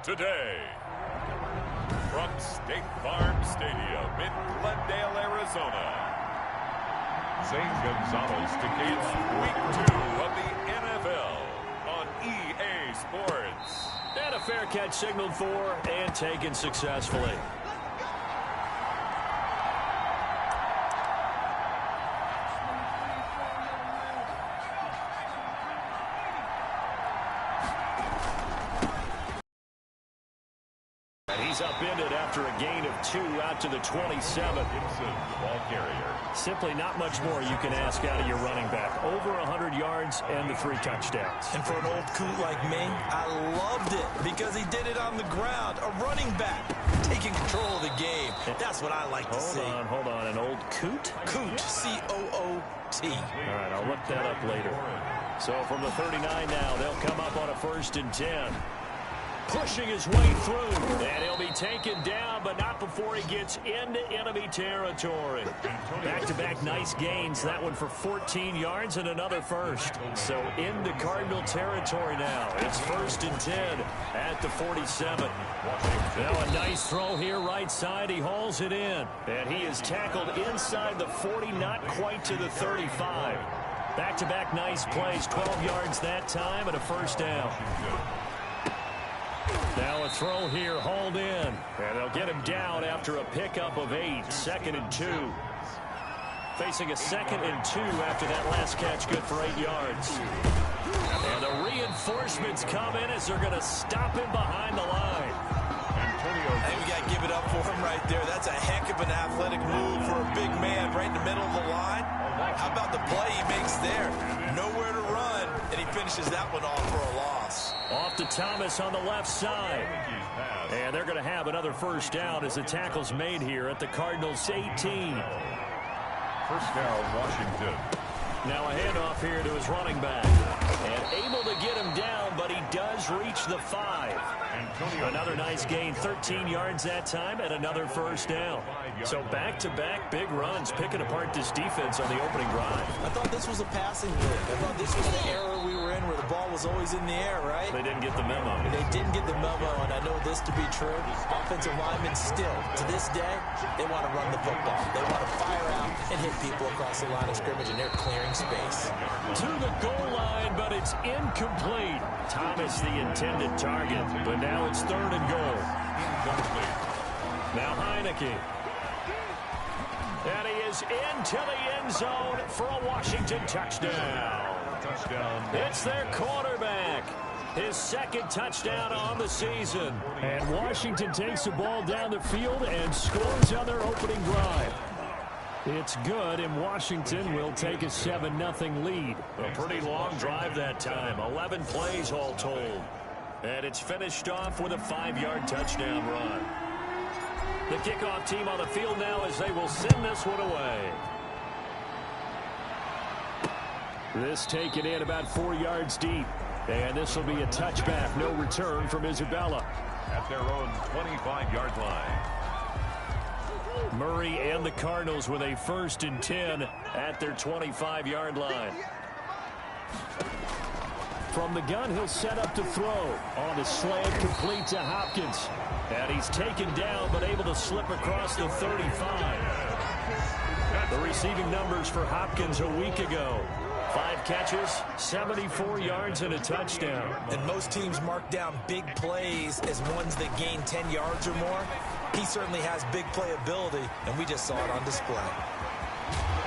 today. From State Farm Stadium in Glendale, Arizona, Zane Gonzalez begins Week 2 of the NFL on EA Sports. And a fair catch signaled for and taken successfully. He's upended after a gain of 2 out to the 27. Gibson, ball carrier. Simply not much more you can ask out of your running back. Over 100 yards and the 3 touchdowns. And for an old coot like me, I loved it because he did it on the ground. A running back taking control of the game. That's what I like to see. Hold on. An old coot? Coot, C-O-O-T. All right, I'll look that up later. So from the 39 now, they'll come up on a 1st and 10. Pushing his way through, and he'll be taken down, but not before he gets into enemy territory. Back-to-back nice gains, that one for 14 yards and another first. So into Cardinal territory now. It's 1st and 10 at the 47. Now a nice throw here right side. He hauls it in, and he is tackled inside the 40, not quite to the 35. Back-to-back nice plays, 12 yards that time, and a 1st down. Now a throw here, hauled in. And they'll get him down after a pickup of 8. 2nd and 2. Facing a 2nd and 2 after that last catch, good for 8 yards. And the reinforcements come in as they're going to stop him behind the line. Hey, we got to give it up for him right there. That's a heck of an athletic move for a big man right in the middle of the line. How about the play he makes there? Nowhere to run, and he finishes that one off for a loss. Off to Thomas on the left side. And they're going to have another 1st down as the tackle's made here at the Cardinals' 18. 1st down, Washington. Now a handoff here to his running back. And able to get him down, but he does reach the 5. Another nice gain, 13 yards that time, and another 1st down. So back-to-back big runs, picking apart this defense on the opening drive. I thought this was a passing league. I thought this was the era we were in where the ball was always in the air, right? They didn't get the memo. They didn't get the memo, and I know this to be true. Offensive linemen still, to this day, they want to run the football. They want to fire out and hit people across the line of scrimmage, and they're clearing space. To the goal line, but it's incomplete. Thomas the intended target, but now it's 3rd and goal. Now Heineke. And he is into the end zone for a Washington touchdown. It's their quarterback. His 2nd touchdown on the season. And Washington takes the ball down the field and scores on their opening drive. It's good, and Washington will take a 7-0 lead. A pretty long drive that time. 11 plays all told. And it's finished off with a 5-yard touchdown run. The kickoff team on the field now as they will send this one away. This taken in about 4 yards deep. And this will be a touchback. No return from Isabella. At their own 25-yard line. Murray and the Cardinals with a 1st and 10 at their 25-yard line. From the gun, he'll set up to throw. On the slant, complete to Hopkins. And he's taken down, but able to slip across the 35. The receiving numbers for Hopkins a week ago. 5 catches, 74 yards, and a touchdown. And most teams mark down big plays as ones that gain 10 yards or more. He certainly has big playability, and we just saw it on display.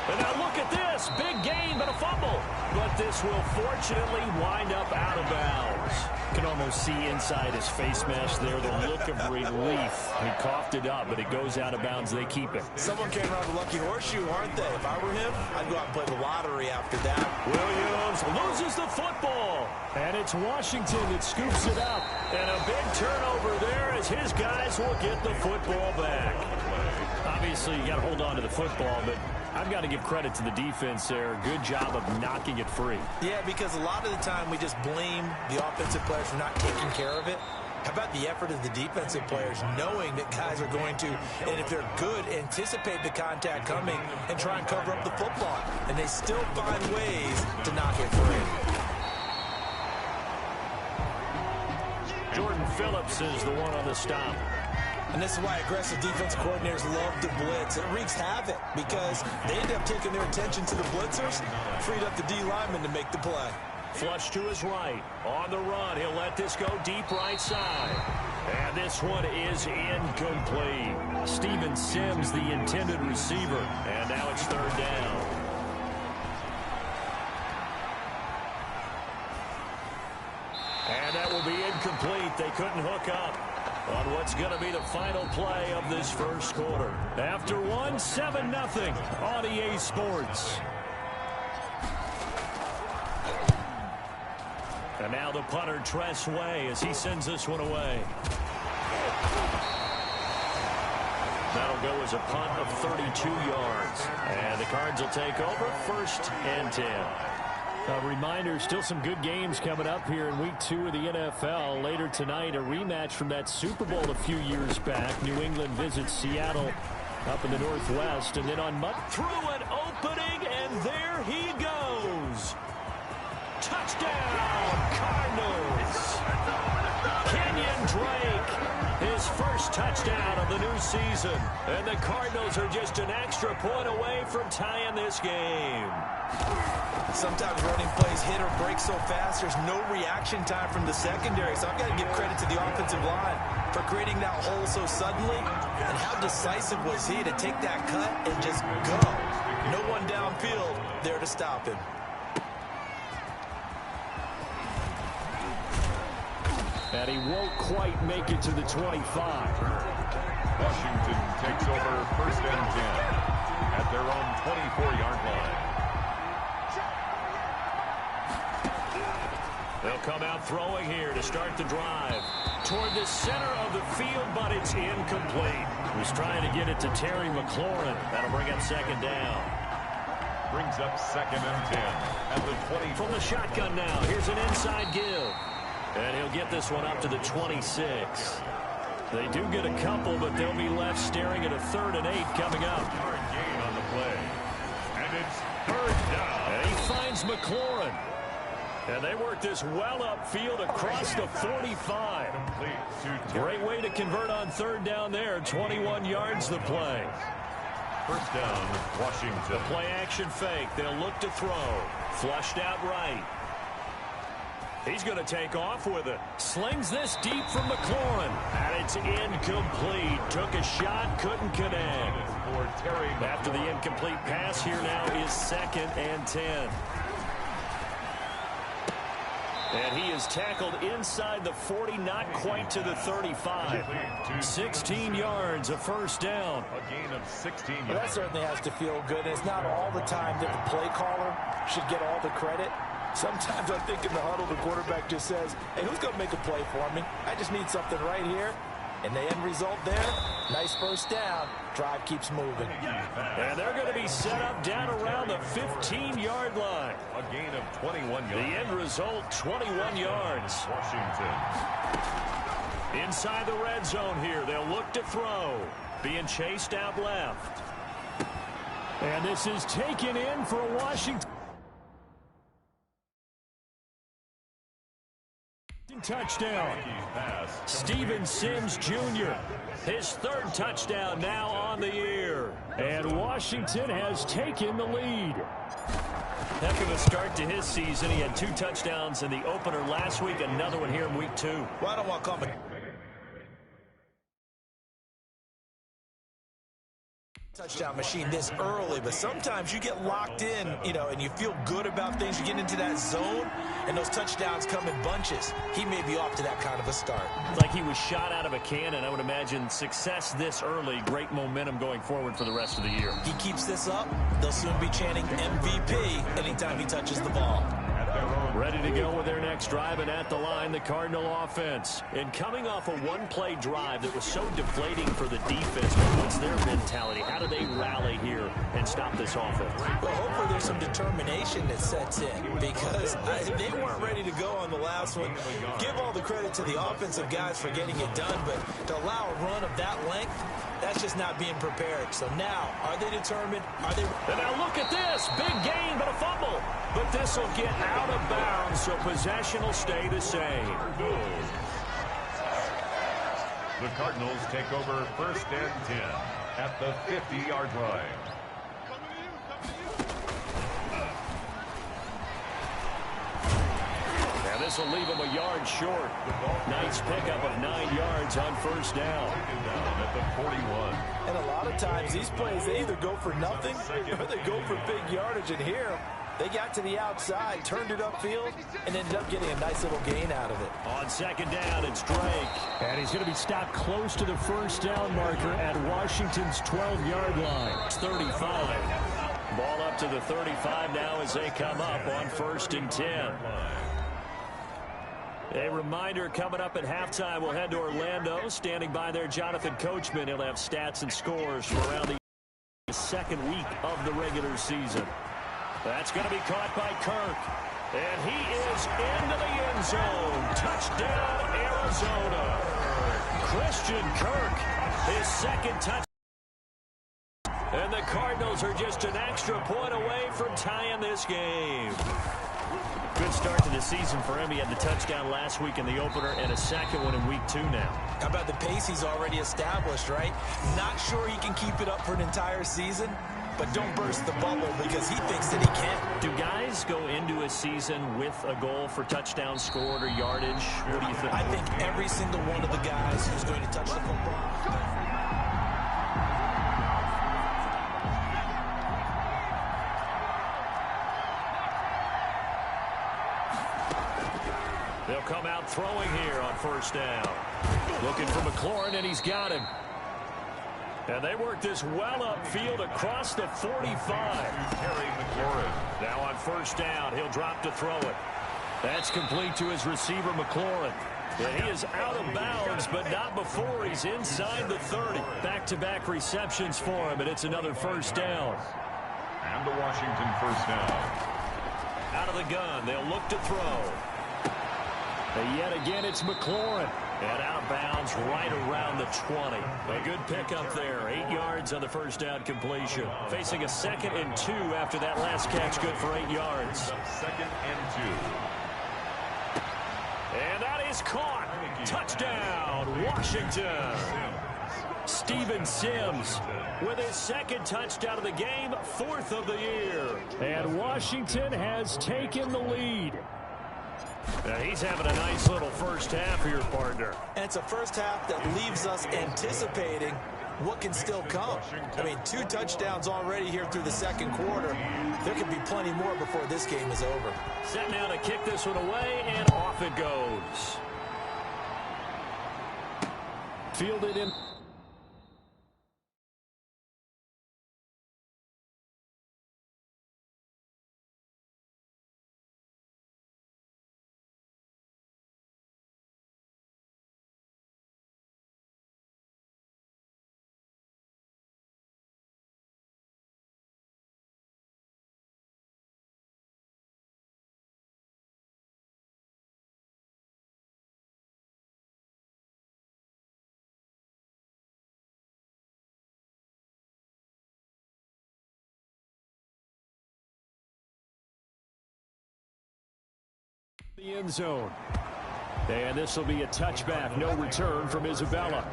And now look at this. Big gain, but a fumble. But this will fortunately wind up out of bounds. You can almost see inside his face mask there the look of relief. He coughed it up, but it goes out of bounds. They keep it. Someone came around the lucky horseshoe, aren't they? If I were him, I'd go out and play the lottery after that. Williams loses the football. And it's Washington that scoops it up. And a big turnover there as his guys will get the football back. Obviously, you got to hold on to the football, but I've got to give credit to the defense there. Good job of knocking it free. Yeah, because a lot of the time we just blame the offensive players for not taking care of it. How about the effort of the defensive players knowing that guys are going to, and if they're good, anticipate the contact coming and try and cover up the football. And they still find ways to knock it free. Jordan Phillips Phillips is the one on the stop. And this is why aggressive defense coordinators love to blitz. It wreaks havoc because they end up taking their attention to the blitzers, freed up the D lineman to make the play. Flush to his right. On the run, he'll let this go deep right side. And this one is incomplete. Steven Sims, the intended receiver. And now it's third down. And that will be incomplete. They couldn't hook up on what's going to be the final play of this first quarter. After one, 7-0 on EA Sports. And now the punter, Tress Way, as he sends this one away. That'll go as a punt of 32 yards. And the Cards will take over, 1st and 10. A reminder, still some good games coming up here in Week 2 of the NFL. Later tonight, a rematch from that Super Bowl a few years back. New England visits Seattle up in the Northwest. And then on Monday, through an opening, and there he goes. Touchdown, Cardinals. Kenyon Drake, his first touchdown of the new season. And the Cardinals are just an extra point away from tying this game. Sometimes running plays hit or break so fast, there's no reaction time from the secondary. So I've got to give credit to the offensive line for creating that hole so suddenly. And how decisive was he to take that cut and just go. No one downfield there to stop him. And he won't quite make it to the 25. Washington takes over 1st and 10 at their own 24-yard line. They'll come out throwing here to start the drive. Toward the center of the field, but it's incomplete. He's trying to get it to Terry McLaurin. That'll bring up 2nd down. Brings up 2nd and 10 at the 20. From the shotgun now, here's an inside give. And he'll get this one up to the 26. They do get a couple, but they'll be left staring at a 3rd and 8 coming up. Yard gain on the play. And it's 3rd down. And he finds McLaurin. And they work this well upfield across the 45. Great way to convert on 3rd down there. 21 yards the play. 1st down, Washington. The play action fake. They'll look to throw. Flushed out right. He's going to take off with it. Slings this deep from McLaurin. And it's incomplete. Took a shot, couldn't connect. After the incomplete pass, here now is 2nd and 10. And he is tackled inside the 40, not quite to the 35. 16 yards, a 1st down. A gain of 16 yards. Well, that certainly has to feel good. It's not all the time that the play caller should get all the credit. Sometimes I think in the huddle, the quarterback just says, hey, who's going to make a play for me? I just need something right here. And the end result there, nice 1st down. Drive keeps moving. And they're going to be set up down around the 15-yard line. A gain of 21 yards. The end result, 21 yards. Washington. Inside the red zone here, they'll look to throw. Being chased out left. And this is taken in for a Washington touchdown. Steven Sims Jr., his 3rd touchdown now on the year. And Washington has taken the lead. Heck of a start to his season. He had 2 touchdowns in the opener last week, another one here in Week 2. Well, I don't want to call him touchdown machine this early, but sometimes you get locked in, and you feel good about things. You get into that zone, and those touchdowns come in bunches. He may be off to that kind of a start. It's like he was shot out of a cannon. I would imagine success this early, great momentum going forward for the rest of the year. He keeps this up, they'll soon be chanting MVP anytime he touches the ball. Ready to go with their next drive, and at the line, the Cardinal offense. And coming off a one-play drive that was so deflating for the defense, what's their mentality? How do they rally here and stop this offense? Well, hopefully there's some determination that sets in, because they weren't ready to go on the last one. Give all the credit to the offensive guys for getting it done, but to allow a run of that length, that's just not being prepared. So now, are they determined? Are they? And now look at this. Big gain, but a fumble. But this will get out of bounds, so possession will stay the same. The Cardinals take over 1st and 10 at the 50-yard line. And this will leave him a yard short. Nice pickup of 9 yards on 1st down. Down at the 41. And a lot of times these plays, they either go for nothing or they go for big yardage. And here, they got to the outside, turned it upfield, and ended up getting a nice little gain out of it. On 2nd down, it's Drake. And he's going to be stopped close to the 1st down marker at Washington's 12-yard line. It's 35. Ball up to the 35 now as they come up on 1st and 10. A reminder, coming up at halftime, we'll head to Orlando. Standing by there, Jonathan Coachman. He'll have stats and scores for around the 2nd week of the regular season. That's going to be caught by Kirk. And he is into the end zone. Touchdown, Arizona. Christian Kirk, his 2nd touchdown. And the Cardinals are just an extra point away from tying this game. Good start to the season for him. He had the touchdown last week in the opener and a 2nd one in week 2 now. How about the pace he's already established, right? Not sure he can keep it up for an entire season, but don't burst the bubble because he thinks that he can. Do guys go into a season with a goal for touchdowns scored or yardage? What do you think? I think every single one of the guys who's going to touch the football. They'll come out throwing here on 1st down. Looking for McLaurin, and he's got him. And they work this well upfield across the 45. Now on 1st down, he'll drop to throw it. That's complete to his receiver, McLaurin. And he is out of bounds, but not before he's inside the 30. Back-to-back receptions for him, and it's another 1st down. And the Washington 1st down. Out of the gun, they'll look to throw. And yet again, it's McLaurin. And out of bounds right around the 20. A good pickup there. 8 yards on the 1st down completion. Facing a 2nd and 2 after that last catch. Good for 8 yards. 2nd and 2. And that is caught. Touchdown, Washington. Steven Sims with his 2nd touchdown of the game, 4th of the year. And Washington has taken the lead. Now he's having a nice little 1st half here, partner. And it's a 1st half that leaves us anticipating what can still come. I mean, 2 touchdowns already here through the 2nd quarter. There could be plenty more before this game is over. Set now to kick this one away, and off it goes. Fielded in. The end zone. And this will be a touchback. No return from Isabella.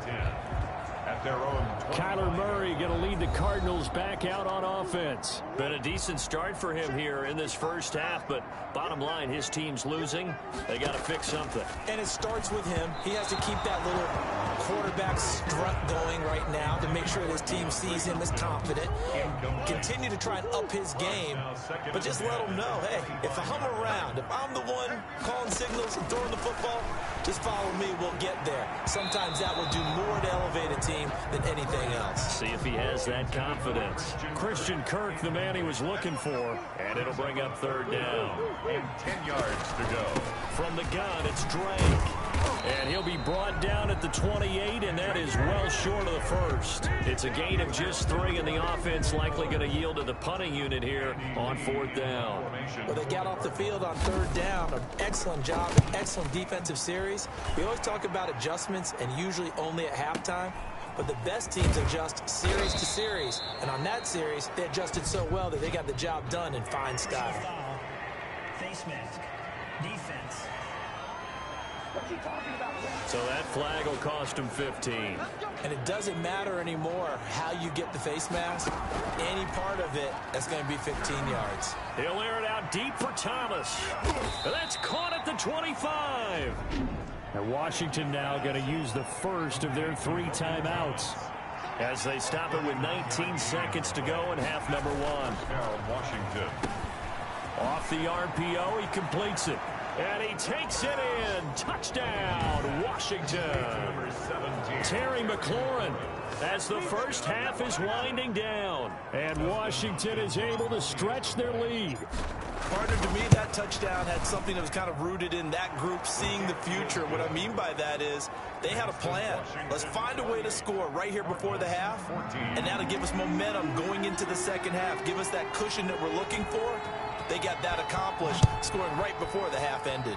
At their own 20. Kyler Murray going to lead the Cardinals back out on offense. Been a decent start for him here in this 1st half, but bottom line, his team's losing. They got to fix something. And it starts with him. He has to keep that little quarterback strut going right now to make sure that his team sees him as confident. Continue to try and up his game, but just let him know, hey, if I'm around, if I'm the one calling signals and throwing the football, just follow me, we'll get there. Sometimes that will do more to elevate a team than anything else. See if he has that confidence. Christian Kirk, the man he was looking for. And it'll bring up 3rd down. And 10 yards to go. From the gun, it's Drake. And he'll be brought down at the 28, and that is well short of the 1st. It's a gain of just 3, and the offense likely going to yield to the punting unit here on 4th down. Well, they got off the field on 3rd down. An excellent job, an excellent defensive series. We always talk about adjustments, and usually only at halftime. But the best teams adjust series to series. And on that series, they adjusted so well that they got the job done in fine style. Face mask. Defense. So that flag will cost him 15. And it doesn't matter anymore how you get the face mask. Any part of it, that's going to be 15 yards. He'll air it out deep for Thomas. And that's caught at the 25. And Washington now going to use the first of their 3 timeouts as they stop it with 19 seconds to go in half number 1. Now Washington. Off the RPO, he completes it. And he takes it in. Touchdown, Washington. Terry McLaurin as the first half is winding down. And Washington is able to stretch their lead. Partner, to me, that touchdown had something that was kind of rooted in that group seeing the future. What I mean by that is they had a plan. Let's find a way to score right here before the half, and that'll give us momentum going into the second half. Give us that cushion that we're looking for. They got that accomplished, scoring right before the half ended.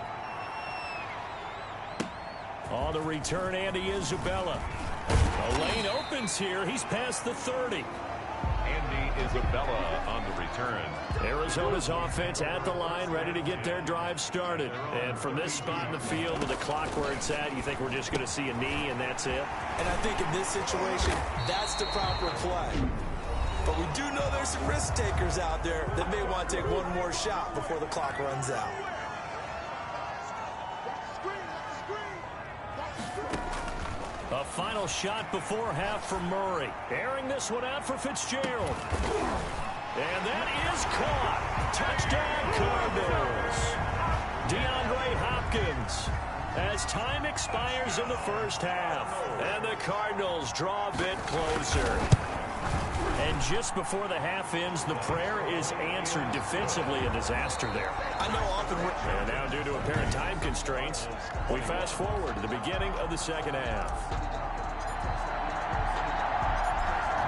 On the return, Andy Isabella. The lane opens here. He's past the 30. Andy Isabella on the return. Arizona's offense at the line, ready to get their drive started. And from this spot in the field with the clock where it's at, you think we're just going to see a knee and that's it? And I think in this situation, that's the proper play. But we do know there's some risk takers out there that may want to take one more shot before the clock runs out. A final shot before half from Murray. Airing this one out for Fitzgerald. And that is caught. Touchdown Cardinals. DeAndre Hopkins as time expires in the first half. And the Cardinals draw a bit closer. And just before the half ends, the prayer is answered. Defensively, a disaster there. I know often we're... And now, due to apparent time constraints, we fast forward to the beginning of the second half.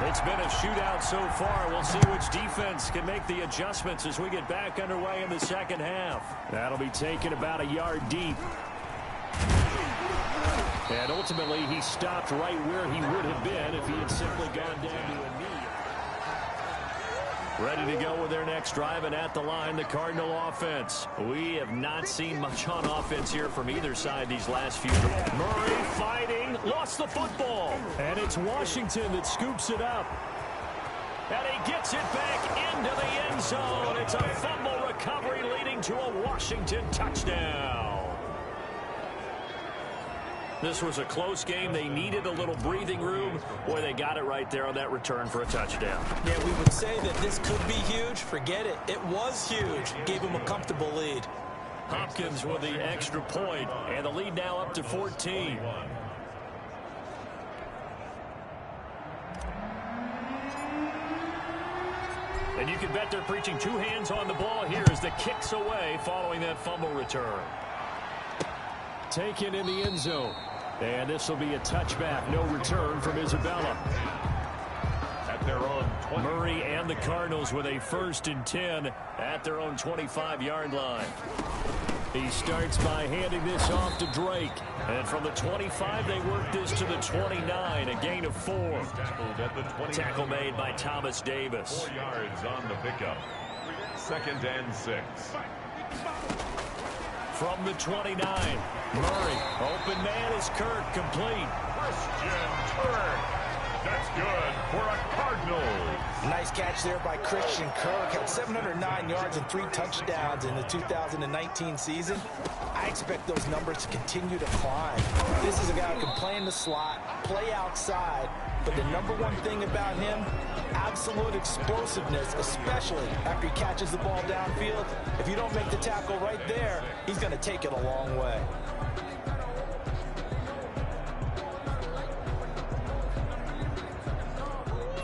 It's been a shootout so far. We'll see which defense can make the adjustments as we get back underway in the second half. That'll be taken about a yard deep. And ultimately, he stopped right where he would have been if he had simply gone down to a knee. Ready to go with their next drive, and at the line, the Cardinal offense. We have not seen much on offense here from either side these last few. Murray fighting, lost the football. And it's Washington that scoops it up. And he gets it back into the end zone. It's a fumble recovery leading to a Washington touchdown. This was a close game. They needed a little breathing room. Boy, they got it right there on that return for a touchdown. Yeah, we would say that this could be huge. Forget it. It was huge. Gave him a comfortable lead. Hopkins with the extra point, and the lead now up to 14. And you can bet they're preaching 2 hands on the ball here as the kick's away following that fumble return. Taken in the end zone. And this will be a touchback. No return from Isabella. At their own 20. Murray and the Cardinals with a 1st and 10 at their own 25-yard line. He starts by handing this off to Drake. And from the 25, they work this to the 29, a gain of 4. At the 20. Tackle made by Thomas Davis. 4 yards on the pickup. 2nd and 6. From the 29, Murray. Open man is Kirk, complete. Christian Kirk. That's good for a Cardinals. Nice catch there by Christian Kirk. Had 709 yards and 3 touchdowns in the 2019 season. I expect those numbers to continue to climb. This is a guy who can play in the slot, play outside, but the number one thing about him, absolute explosiveness, especially after he catches the ball downfield. If you don't make the tackle right there, he's going to take it a long way.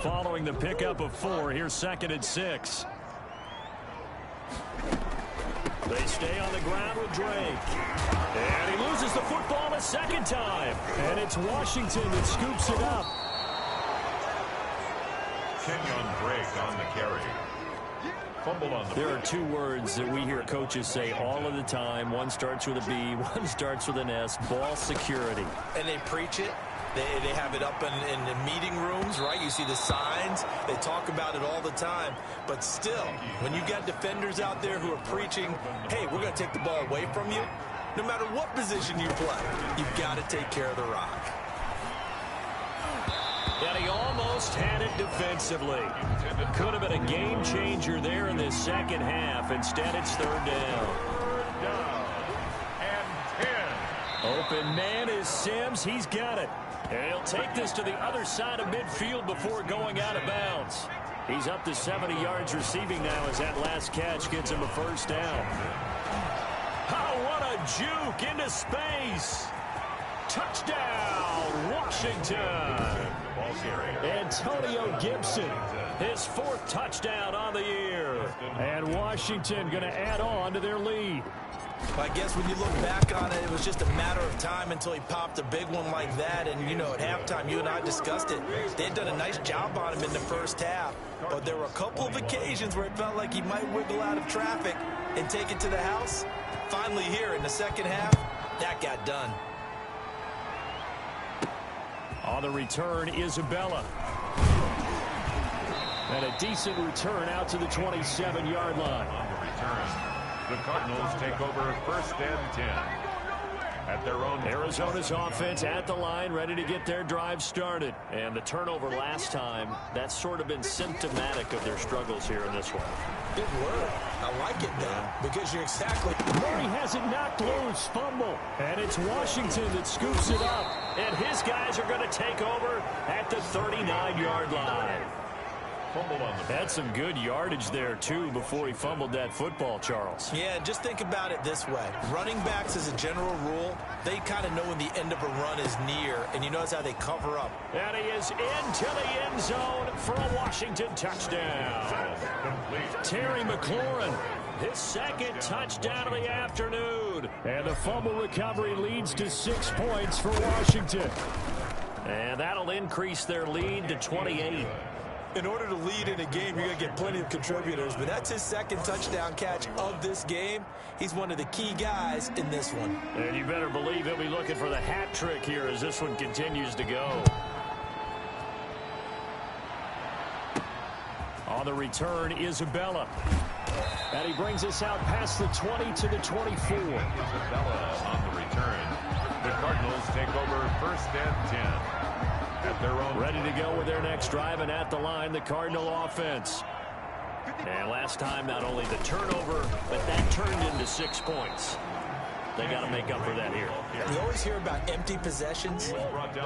Following the pickup of 4, here's 2nd and 6. They stay on the ground with Drake. And he loses the football a 2nd time. And it's Washington that scoops it up. Kenyon Drake on the carry. Fumble on the There are 2 words that we hear coaches say all of the time. One starts with a B, one starts with an S. Ball security. And they preach it. They have it up in the meeting rooms, right? You see the signs. They talk about it all the time. But still, when you got defenders out there who are preaching, hey, we're going to take the ball away from you, No matter what position you play, you've got to take care of the rock. And he almost had it defensively. Could have been a game changer there in this second half. Instead, it's third down. Third down and 10. Open man is Sims. He's got it. And he'll take this to the other side of midfield before going out of bounds. He's up to 70 yards receiving now as that last catch gets him a first down. Oh, what a juke into space. Touchdown, Washington. Antonio Gibson, his fourth touchdown on the year. And Washington going to add on to their lead. I guess when you look back on it, it was just a matter of time until he popped a big one like that. And, you know, at halftime, you and I discussed it. They had done a nice job on him in the first half. But there were a couple of occasions where it felt like he might wiggle out of traffic and take it to the house. Finally here in the second half, that got done. On the return, Isabella. And a decent return out to the 27-yard line. On the return, the Cardinals take over first and 10. At their own Arizona's offense at the line, ready to get their drive started. And the turnover last time, that's sort of been symptomatic of their struggles here in this one. Good word. I like it now because you're exactly. Murray has it knocked loose, fumble. And it's Washington that scoops it up. And his guys are going to take over at the 39-yard line. Had some good yardage there, too, before he fumbled that football, Charles. Yeah, just think about it this way. Running backs, as a general rule, they kind of know when the end of a run is near, and you notice how they cover up. And he is into the end zone for a Washington touchdown. Terry McLaurin, his second touchdown of the afternoon. And the fumble recovery leads to 6 points for Washington. And that'll increase their lead to 28. In order to lead in a game, you're going to get plenty of contributors, but that's his second touchdown catch of this game. He's one of the key guys in this one. And you better believe he'll be looking for the hat trick here as this one continues to go. On the return, Isabella. And he brings us out past the 20 to the 24. Isabella on the return. The Cardinals take over first and 10. At their own. Ready to go with their next drive, and at the line, the Cardinal offense. And last time, not only the turnover, but that turned into 6 points. They got to make up for that here. You always hear about empty possessions.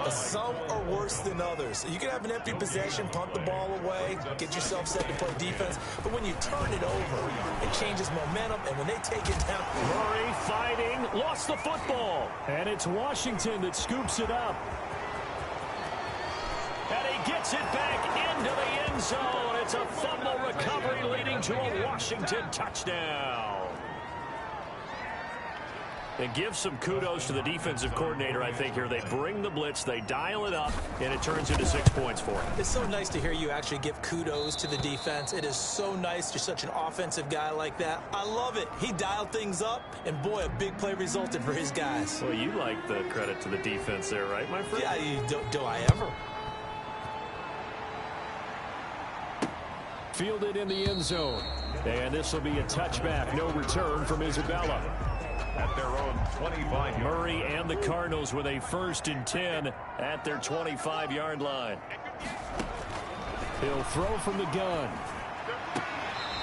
Some are worse than others. You can have an empty possession, punt the ball away, get yourself set to play defense. But when you turn it over, it changes momentum. And when they take it down. Murray fighting, lost the football. And it's Washington that scoops it up. And he gets it back into the end zone. It's a fumble recovery leading to a Washington touchdown. And give some kudos to the defensive coordinator, I think, here. They bring the blitz, they dial it up, and it turns into 6 points for him. It's so nice to hear you actually give kudos to the defense. It is so nice. You're such an offensive guy like that. I love it. He dialed things up, and boy, a big play resulted for his guys. Well, you like the credit to the defense there, right, my friend? Yeah, do I ever? Fielded in the end zone. And this will be a touchback. No return from Isabella. At their own 25. Murray and the Cardinals with a first and 10 at their 25-yard line. He'll throw from the gun.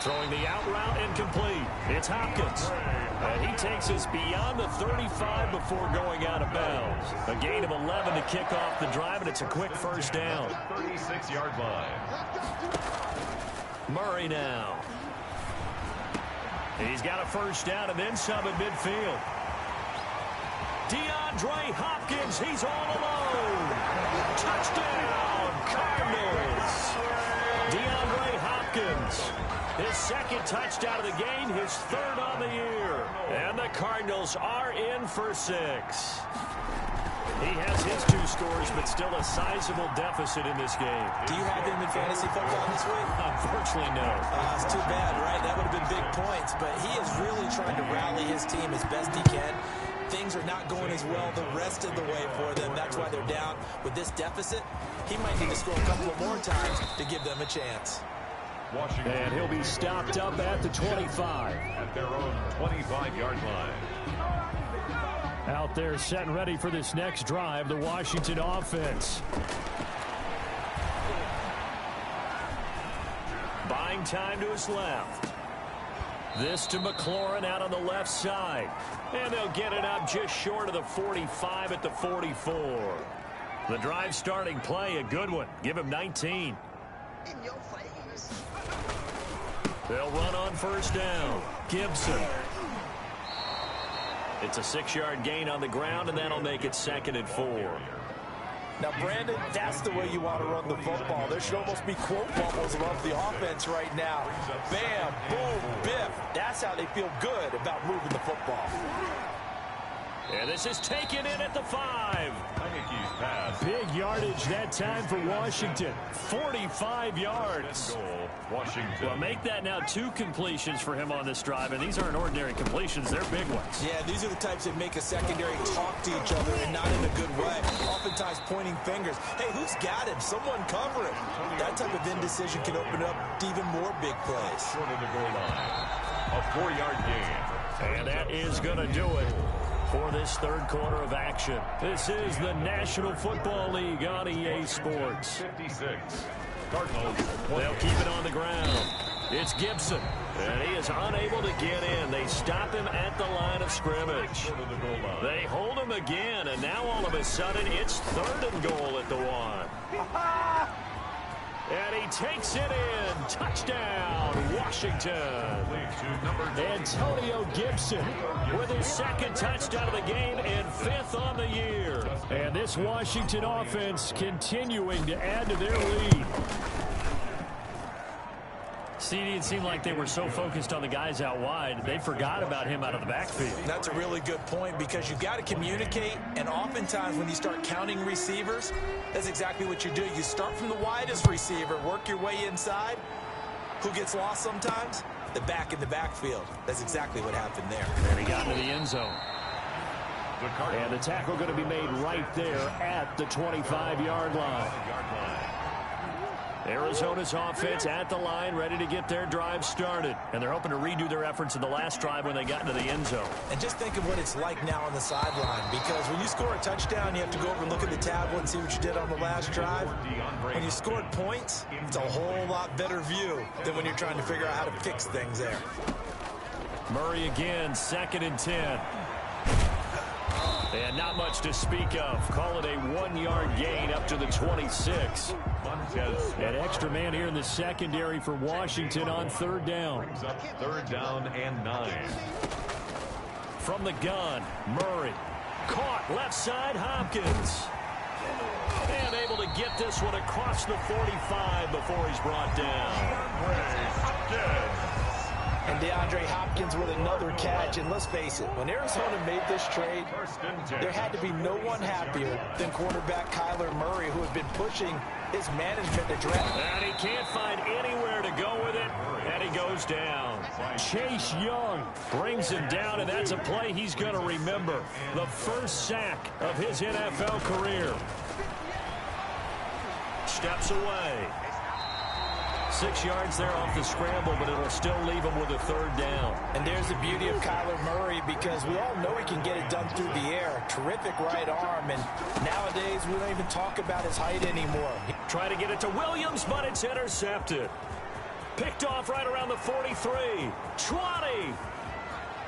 Throwing the out route incomplete. It's Hopkins. And he takes us beyond the 35 before going out of bounds. A gain of 11 to kick off the drive, and it's a quick first down. 36-yard line. Murray now. He's got a first down and then some at midfield. DeAndre Hopkins, he's all alone. Touchdown, Cardinals. DeAndre Hopkins, his second touchdown of the game, his third on the year. And the Cardinals are in for 6. He has his 2 scores, but still a sizable deficit in this game. Do you have him in fantasy football this week? Unfortunately, no. It's too bad, right? That would have been big points, but he is really trying to rally his team as best he can. Things are not going as well the rest of the way for them. That's why they're down with this deficit. He might need to score a couple of more times to give them a chance. Washington. And he'll be stopped up at the 25. At their own 25-yard line. Out there set and ready for this next drive, the Washington offense. Buying time to his left. This to McLaurin out on the left side. And they'll get it up just short of the 45 at the 44. The drive starting play, a good one. Give him 19. In your face. They'll run on first down. Gibson. It's a 6-yard gain on the ground, and that'll make it 2nd and 4. Now, Brandon, that's the way you want to run the football. There should almost be quote bubbles above the offense right now. Bam, boom, biff. That's how they feel good about moving the football. And this is taken in at the 5. Pass. Big yardage that time for Washington. 45 yards. Goal, Washington. Well, make that now 2 completions for him on this drive, and these aren't ordinary completions. They're big ones. Yeah, these are the types that make a secondary talk to each other and not in a good way. Oftentimes pointing fingers. Hey, who's got him? Someone cover him. That type of indecision can open up to even more big plays. Short of the goal line. A 4-yard gain. And that is going to do it for this third quarter of action. This is the National Football League on EA Sports. 56. Cardinals. They'll keep it on the ground. It's Gibson, and he is unable to get in. They stop him at the line of scrimmage. They hold him again, and now all of a sudden it's 3rd and goal at the 1. And he takes it in. Touchdown, Washington. Antonio Gibson with his 2nd touchdown of the game and 5th on the year. And this Washington offense continuing to add to their lead. CD, it seemed like they were so focused on the guys out wide, they forgot about him out of the backfield. That's a really good point because you've got to communicate, and oftentimes when you start counting receivers, that's exactly what you do. You start from the widest receiver, work your way inside. Who gets lost sometimes? The back in the backfield. That's exactly what happened there. And he got into the end zone. And the tackle going to be made right there at the 25-yard line. Arizona's offense at the line, ready to get their drive started. And they're hoping to redo their efforts in the last drive when they got into the end zone. And just think of what it's like now on the sideline, because when you score a touchdown, you have to go over and look at the tablet and see what you did on the last drive. When you scored points, it's a whole lot better view than when you're trying to figure out how to fix things there. Murray again, 2nd and 10. And not much to speak of. Call it a 1-yard gain up to the 26. An extra man here in the secondary for Washington on 3rd down. 3rd down and 9. From the gun, Murray. Caught left side, Hopkins. And able to get this one across the 45 before he's brought down. And DeAndre Hopkins with another catch. And let's face it, when Arizona made this trade, there had to be no one happier than quarterback Kyler Murray, who had been pushing his management to draft. And he can't find anywhere to go with it, and he goes down. Chase Young brings him down, and that's a play he's going to remember. The first sack of his NFL career. Steps away. 6 yards there off the scramble, but it'll still leave him with a 3rd down. And there's the beauty of Kyler Murray, because we all know he can get it done through the air. Terrific right arm, and nowadays we don't even talk about his height anymore. Trying to get it to Williams, but it's intercepted. Picked off right around the 43. 20.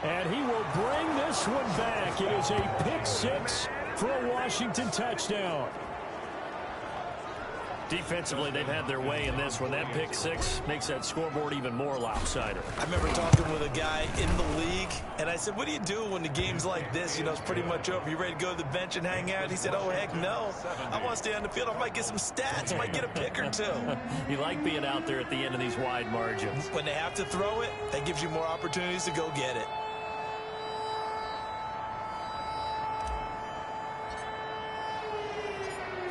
And he will bring this one back. It is a pick 6 for a Washington touchdown. Defensively, they've had their way in this one. That pick 6 makes that scoreboard even more lopsided. I remember talking with a guy in the league, and I said, what do you do when the game's like this? You know, it's pretty much over. You ready to go to the bench and hang out? He said, oh, heck no. I want to stay on the field. I might get some stats. I might get a pick or 2. You like being out there at the end of these wide margins. When they have to throw it, that gives you more opportunities to go get it.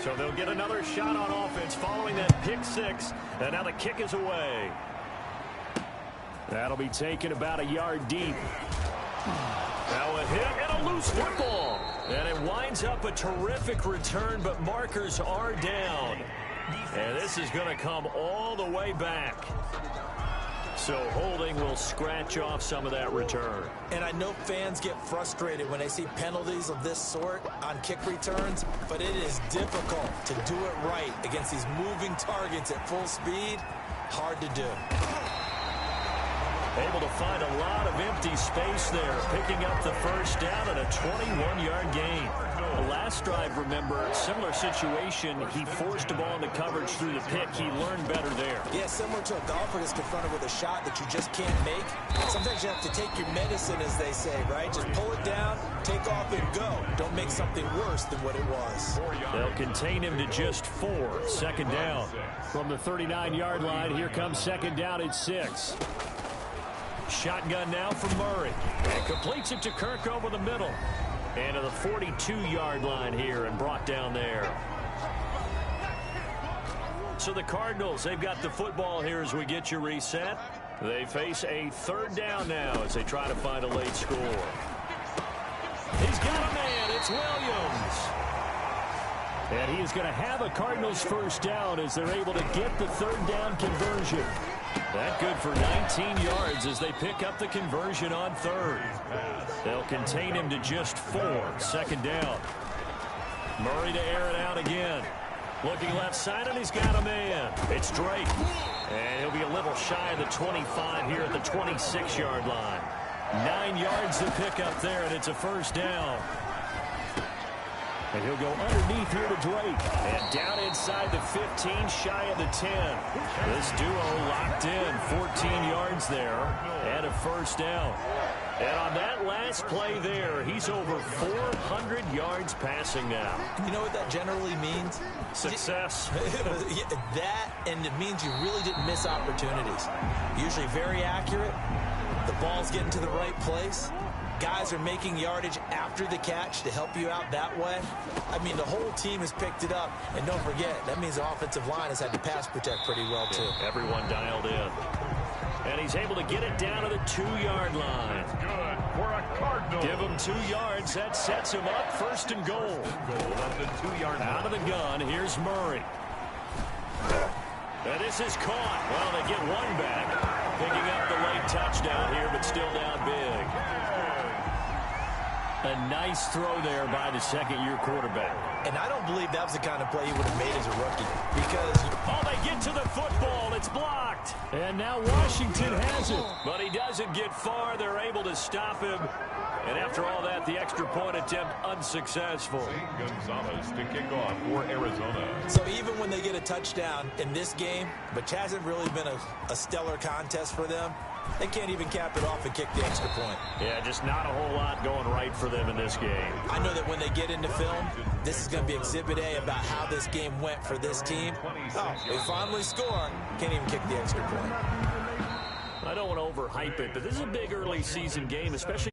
So they'll get another shot on offense following that pick 6. And now the kick is away. That'll be taken about a yard deep. Now a hit and a loose football. And it winds up a terrific return, but markers are down. And this is going to come all the way back. So holding will scratch off some of that return. And I know fans get frustrated when they see penalties of this sort on kick returns, but it is difficult to do it right against these moving targets at full speed. Hard to do. Able to find a lot of empty space there, picking up the first down and a 21-yard gain. The last drive, remember, similar situation. He forced a ball into coverage through the pick. He learned better there. Yeah, similar to a golfer that's confronted with a shot that you just can't make. Sometimes you have to take your medicine, as they say, right? Just pull it down, take off, and go. Don't make something worse than what it was. They'll contain him to just 4. Second down. From the 39-yard line, here comes second down at 6. Shotgun now from Murray. And completes it to Kirk over the middle. And to the 42-yard line here and brought down there. So the Cardinals, they've got the football here as we get you reset. They face a third down now as they try to find a late score. He's got a man. It's Williams. And he is going to have a Cardinals first down as they're able to get the third down conversion. That good for 19 yards as they pick up the conversion on third. They'll contain him to just 4. Second down. Murray to air it out again. Looking left side, and he's got a man. It's Drake. And he'll be a little shy of the 25 here at the 26-yard line. 9 yards to pick up there, and it's a first down. And he'll go underneath here to Drake. And down inside the 15, shy of the 10. This duo locked in. 14 yards there. And a first down. And on that last play there, he's over 400 yards passing now. You know what that generally means? Success. That, and it means you really didn't miss opportunities. Usually very accurate. The ball's getting to the right place. Guys are making yardage after the catch to help you out that way. I mean, the whole team has picked it up. And don't forget, that means the offensive line has had to pass protect pretty well, too. Everyone dialed in. And he's able to get it down to the 2-yard line. Good for a Cardinal. Give him 2 yards. That sets him up first and goal. At the 2-yard line. Out of the gun, here's Murray. And this is caught. Well, they get one back. Picking up the late touchdown here, but still down big. A nice throw there by the second-year quarterback. And I don't believe that was the kind of play he would have made as a rookie. Because, oh, they get to the football. It's blocked. And now Washington has it. But he doesn't get far. They're able to stop him. And after all that, the extra point attempt unsuccessful. Gonzalez to kick off for Arizona. So even when they get a touchdown in this game, which hasn't really been a stellar contest for them, they can't even cap it off and kick the extra point. Yeah, just not a whole lot going right for them in this game. I know that when they get into film, this is going to be Exhibit A about how this game went for this team. Oh, they finally score. Can't even kick the extra point. I don't want to overhype it, but this is a big early season game, especially